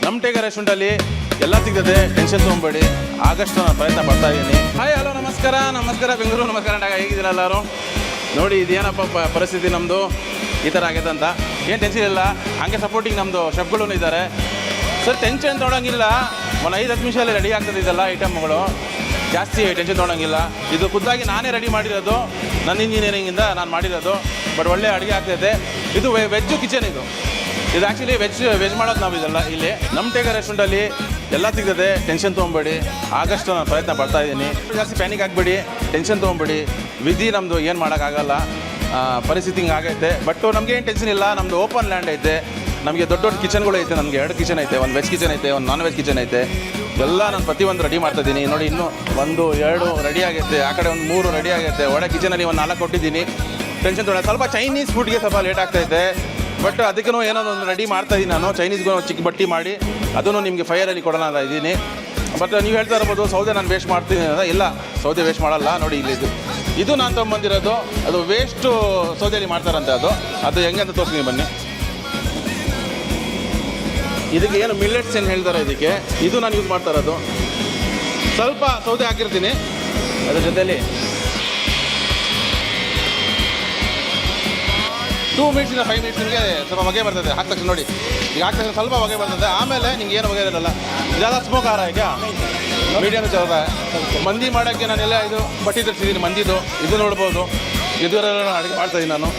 ನಮ್ಮ ಟೇಗರ್ ರೆಸ್ಟೋರೆಂಟಲ್ಲಿ ಎಲ್ಲ ಸಿಗ್ತದೆ, ಟೆನ್ಷನ್ ತೊಗೊಬೇಡಿ. ಆಗಸ್ಟ್ ನಾನು ಪ್ರಯತ್ನ ಪಡ್ತಾ ಇದ್ದೀನಿ. ಹಾಯ್ ಹಲೋ ನಮಸ್ಕಾರ ಬೆಂಗಳೂರು, ನಮಸ್ಕಾರ ಹೇಗಿದ್ದೀರಾ ಎಲ್ಲರೂ? ನೋಡಿ ಇದೇನಪ್ಪ ಪರಿಸ್ಥಿತಿ ನಮ್ಮದು ಈ ಥರ ಆಗೈತೆ ಅಂತ. ಏನು ಟೆನ್ಷನ್ ಇಲ್ಲ, ಹಂಗೆ ಸಪೋರ್ಟಿಂಗ್ ನಮ್ಮದು ಶೆಫ್ಗಳು ಇದ್ದಾರೆ ಸರ್. ಟೆನ್ಷನ್ ತೊಗೊಳಂಗಿಲ್ಲ, ಒಂದು 5-10 ನಿಮಿಷದಲ್ಲಿ ರೆಡಿ ಆಗ್ತದೆ ಇದೆಲ್ಲ ಐಟಮ್ಗಳು. ಜಾಸ್ತಿ ಟೆನ್ಷನ್ ತೊಗೊಳಂಗಿಲ್ಲ. ಇದು ಖುದ್ದಾಗಿ ನಾನೇ ರೆಡಿ ಮಾಡಿರೋದು, ನನ್ನ ಇಂಜಿನಿಯರಿಂಗಿಂದ ನಾನು ಮಾಡಿರೋದು. ಬಟ್ ಒಳ್ಳೆ ಅಡುಗೆ ಆಗ್ತೈತೆ. ಇದು ವೆಜ್ಜು ಕಿಚನ್. ಇದು ಆ್ಯಕ್ಚುಲಿ ವೆಜ್ ಮಾಡೋದು ನಾವು ಇದೆಲ್ಲ ಇಲ್ಲಿ ನಮ್ಮ ಟೇಗರ್ ರೆಸ್ಟೋರೆಂಟಲ್ಲಿ ಎಲ್ಲ ಸಿಗ್ತದೆ, ಟೆನ್ಷನ್ ತೊಗೊಬೇಡಿ. ಆಗಸ್ಟ್ ನಾನು ಪ್ರಯತ್ನ ಪಡ್ತಾ ಇದ್ದೀನಿ. ಜಾಸ್ತಿ ಪ್ಯಾನಿಕ್ ಆಗಬೇಡಿ, ಟೆನ್ಷನ್ ತೊಗೊಬೇಡಿ. ವಿಧಿ ನಮ್ಮದು ಏನು ಮಾಡೋಕ್ಕಾಗಲ್ಲ, ಪರಿಸ್ಥಿತಿ ಹಿಂಗೆ ಆಗೈತೆ. ಬಟ್ ನಮಗೆ ಏನು ಟೆನ್ಷನ್ ಇಲ್ಲ, ನಮ್ಮದು ಓಪನ್ ಲ್ಯಾಂಡ್ ಐತೆ. ನಮಗೆ ದೊಡ್ಡ ಕಿಚನ್ಗಳು ಐತೆ. ನಮಗೆ 2 ಕಿಚನ್ ಐತೆ, ಒಂದು ವೆಜ್ ಕಿಚನ್ ಐತೆ, ಒಂದು ನಾನ್ ವೆಜ್ ಕಿಚನ್ ಐತೆ. ಎಲ್ಲ ನಾನು ಪ್ರತಿಯೊಂದು ರೆಡಿ ಮಾಡ್ತಾಯಿದ್ದೀನಿ. ನೋಡಿ ಇನ್ನೂ 1-2 ರೆಡಿ ಆಗೈತೆ, ಆ ಕಡೆ ಒಂದು 3 ರೆಡಿ ಆಗೈತೆ. ಒಳ್ಳೆ ಕಿಚನಲ್ಲಿ ಒಂದು 4 ಕೊಟ್ಟಿದ್ದೀನಿ. ಟೆನ್ಷನ್ ತೊಗೊಳ್ಳಿ. ಸ್ವಲ್ಪ ಚೈನೀಸ್ ಫುಡ್ಗೆ ಸ್ವಲ್ಪ ಲೇಟ್ ಆಗ್ತಾಯಿದೆ, ಬಟ್ ಅದಕ್ಕೂ ಏನೋ ಒಂದು ರೆಡಿ ಮಾಡ್ತಾಯಿದ್ದೀನಿ ನಾನು. ಚೈನೀಸ್ಗೂ ಚಿಕ್ಕ ಬಟ್ಟಿ ಮಾಡಿ ಅದನ್ನು ನಿಮಗೆ ಫೈರಲ್ಲಿ ಕೊಡೋಣ ಅಂತ ಇದ್ದೀನಿ. ಬಟ್ ನೀವು ಹೇಳ್ತಾ ಇರ್ಬೋದು ಸೌದೆ ನಾನು ವೇಸ್ಟ್ ಮಾಡ್ತೀನಿ ಅಂತ. ಇಲ್ಲ, ಸೌದೆ ವೇಸ್ಟ್ ಮಾಡಲ್ಲ. ನೋಡಿ ಇಲ್ಲಿ ಇದು ನಾನು ತೊಗೊಂಬಂದಿರೋದು, ಅದು ವೇಸ್ಟು ಸೌದೆಯಲ್ಲಿ ಮಾಡ್ತಾರಂತೆ. ಅದು ಹೆಂಗೆ ಅಂತ ತೋರಿಸ್ತೀನಿ ಬನ್ನಿ. ಇದಕ್ಕೆ ಏನು ಮಿಲ್ಲೆಟ್ಸ್ ಏನು ಹೇಳ್ತಾರೆ ಇದಕ್ಕೆ, ಇದು ನಾನು ಯೂಸ್ ಮಾಡ್ತಾ ಇರೋದು. ಸ್ವಲ್ಪ ಸೌದೆ ಹಾಕಿರ್ತೀನಿ, ಅದ್ರ ಜೊತೆಯಲ್ಲಿ 2 ಮಿನಿಟ್ಸಿಂದ 5 ಮಿನಿಟ್ಸ್ ನಿಮಗೆ ಸ್ವಲ್ಪ ಹೊಗೆ ಬರ್ತದೆ. ಹಾಕಿದ ತಕ್ಷಣ ನೋಡಿ, ಈಗ ಹಾಕಿದ ತಕ್ಷಣ ಸ್ವಲ್ಪ ಹೊಗೆ ಬರ್ತದೆ. ಆಮೇಲೆ ನಿಮ್ಗೆ ಏನು ಹೊಗೆ ಇರಲ್ಲ. ಇದೆಲ್ಲ ಸ್ಮೋಕ್ ಆರ ಈಗ ಮೀಡಿಯಮ್ ಚಲೋ. ಮಂದಿ ಮಾಡೋಕ್ಕೆ ನಾನೆಲ್ಲ ಇದು ಬಟ್ಟಿ ತರಿಸಿದ್ದೀನಿ ಮಂದಿದು. ಇದು ನೋಡ್ಬೋದು, ಇದರಲ್ಲಿ ಅಡುಗೆ ಮಾಡ್ತಾಯಿದ್ದೀನಿ ನಾನು.